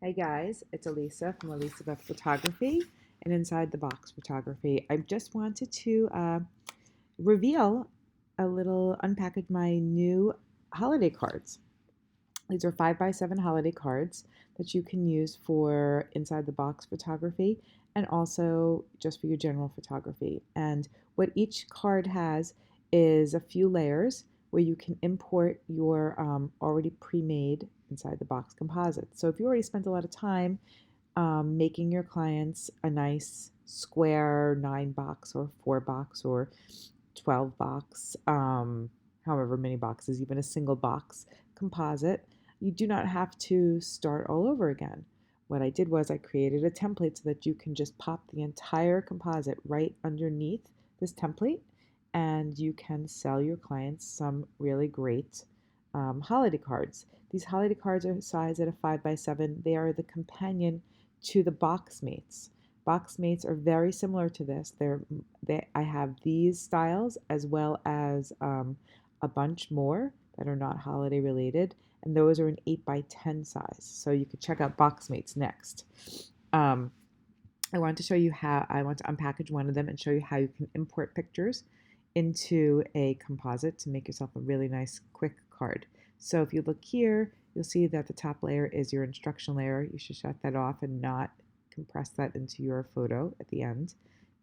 Hey guys, it's Alissa from Alissa Beth Photography and Inside the Box Photography. I just wanted to reveal unpackage my new holiday cards. These are 5x7 holiday cards that you can use for inside the box photography and also just for your general photography. And what each card has is a few layers where you can import your already pre-made inside the box composite. So if you already spent a lot of time making your clients a nice square 9 box or 4 box or 12 box, however many boxes, even a single box composite, you do not have to start all over again. What I did was I created a template so that you can just pop the entire composite right underneath this template and you can sell your clients some really great holiday cards. These holiday cards are sized at a 5x7. They are the companion to the box mates. Box mates are very similar to this. I have these styles as well as a bunch more that are not holiday related, and those are an 8x10 size. So you could check out box mates next. Um, I want to show you how I want to unpackage one of them and show you how you can import pictures into a composite to make yourself a really nice quick card. So if you look here, you'll see that the top layer is your instruction layer. You should shut that off and not compress that into your photo at the end.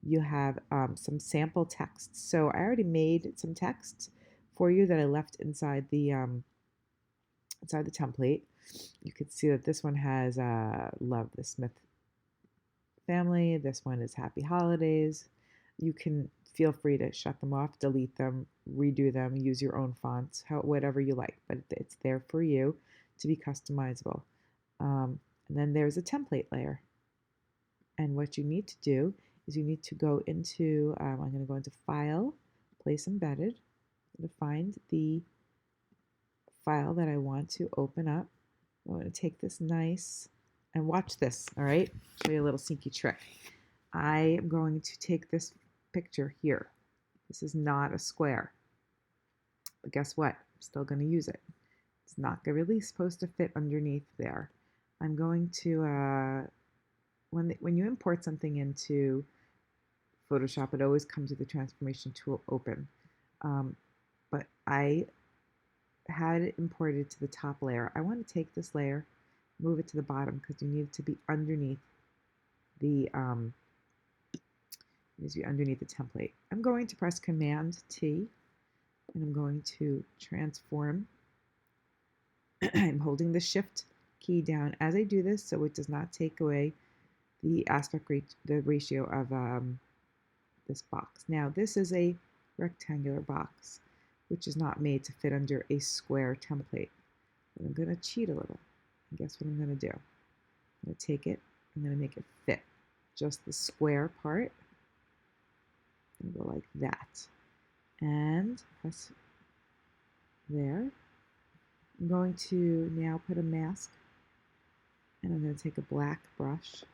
You have some sample text. So I already made some text for you that I left inside the template. You can see that this one has love the Smith family. This one is happy holidays. You can feel free to shut them off, delete them, redo them, use your own fonts, whatever you like, but it's there for you to be customizable. And then there's a template layer. And what you need to do is you need to go into, I'm going to go into File, Place Embedded, to find the file that I want to open up. I'm going to take this nice, and watch this, all right? Show you a little sneaky trick. I am going to take this picture here. This is not a square, but guess what? I'm still going to use it. It's not really supposed to fit underneath there. I'm going to, when you import something into Photoshop, it always comes with the transformation tool open. But I had it imported to the top layer. I want to take this layer, move it to the bottom because you need it to be underneath the template. I'm going to press Command T and I'm going to transform. I'm holding the Shift key down as I do this so it does not take away the the ratio of this box. Now this is a rectangular box which is not made to fit under a square template. But I'm going to cheat a little. And guess what I'm going to do? I'm going to take it, I'm going to make it fit just the square part and go like that. And press there. I'm going to now put a mask and I'm going to take a black brush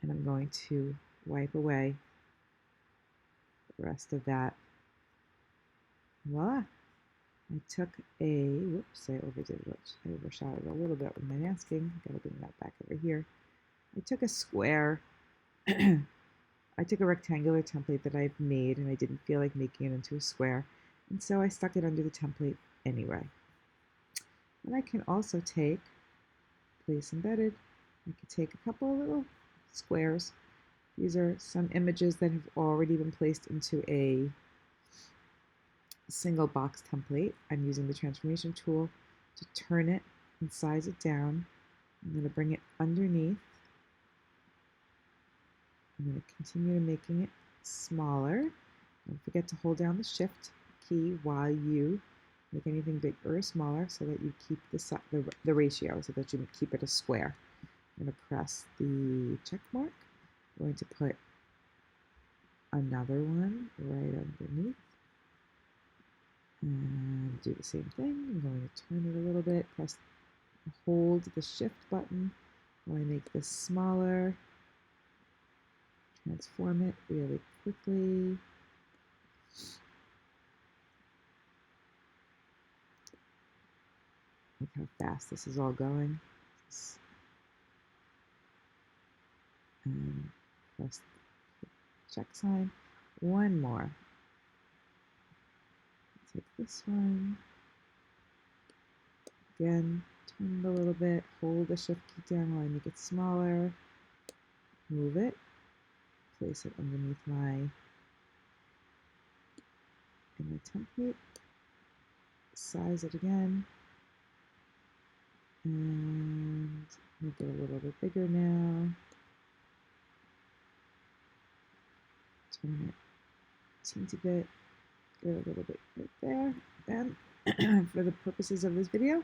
and I'm going to wipe away the rest of that. Voila! I took a, whoops, I overdid it. I overshot it a little bit with my masking. Gotta bring that back over here. I took a square, I took a rectangular template that I've made and I didn't feel like making it into a square. And so I stuck it under the template anyway. And I can also take, place embedded, I could take a couple of little squares. These are some images that have already been placed into a single box template. I'm using the transformation tool to turn it and size it down. I'm going to bring it underneath. I'm going to continue making it smaller. Don't forget to hold down the Shift key while you make anything bigger or smaller so that you keep the ratio, so that you keep it a square. I'm going to press the check mark. I'm going to put another one right underneath and do the same thing. I'm going to turn it a little bit, hold the Shift button while I make this smaller, transform it really quickly. Look how fast this is all going. And press the check sign. One more. Take this one. Again, turn it a little bit. Hold the shift key down while I make it smaller. Move it. Place it underneath my template. Size it again. And make it a little bit bigger now. Turn it a teensy bit. Get a little bit right there. And for the purposes of this video,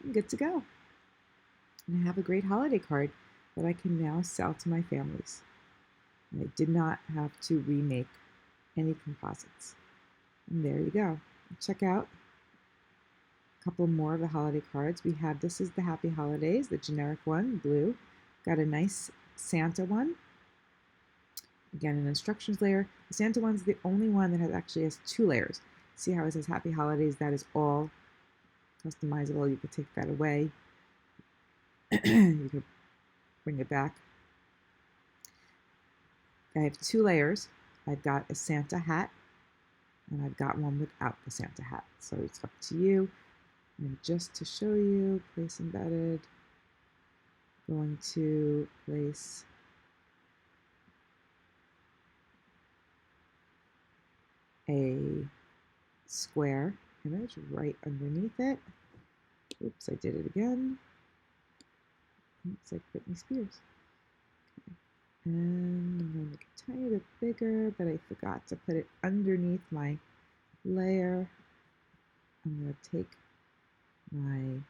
I'm good to go. And I have a great holiday card that I can now sell to my families. And I did not have to remake any composites. And there you go. Check out a couple more of the holiday cards. We have, this is the Happy Holidays, the generic one, blue. Got a nice Santa one. Again, an instructions layer. The Santa one's the only one that actually has 2 layers. See how it says Happy Holidays? That is all customizable. You could take that away. You could bring it back. I have 2 layers. I've got a Santa hat, and I've got one without the Santa hat. So it's up to you. And just to show you, place embedded, going to place a square image right underneath it. Oops, I did it again. It's like Britney Spears. Okay. And I'm going to make it a tiny bit bigger, but I forgot to put it underneath my layer. I'm going to take my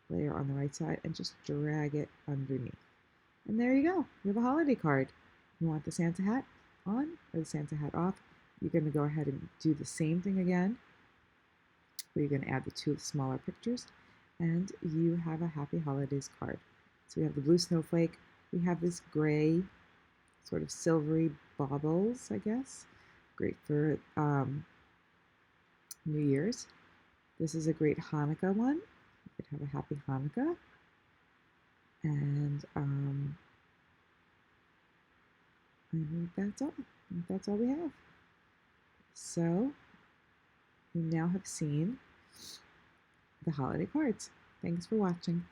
layer on the right side and just drag it underneath. And there you go. You have a holiday card. You want the Santa hat on or the Santa hat off? You're going to go ahead and do the same thing again, where you're going to add the 2 smaller pictures, and you have a Happy Holidays card. So we have the blue snowflake. We have this gray, sort of silvery baubles, I guess. Great for New Year's. This is a great Hanukkah one. You could have a Happy Hanukkah. And I think that's all. I think that's all we have. So we now have seen the holiday cards. Thanks for watching.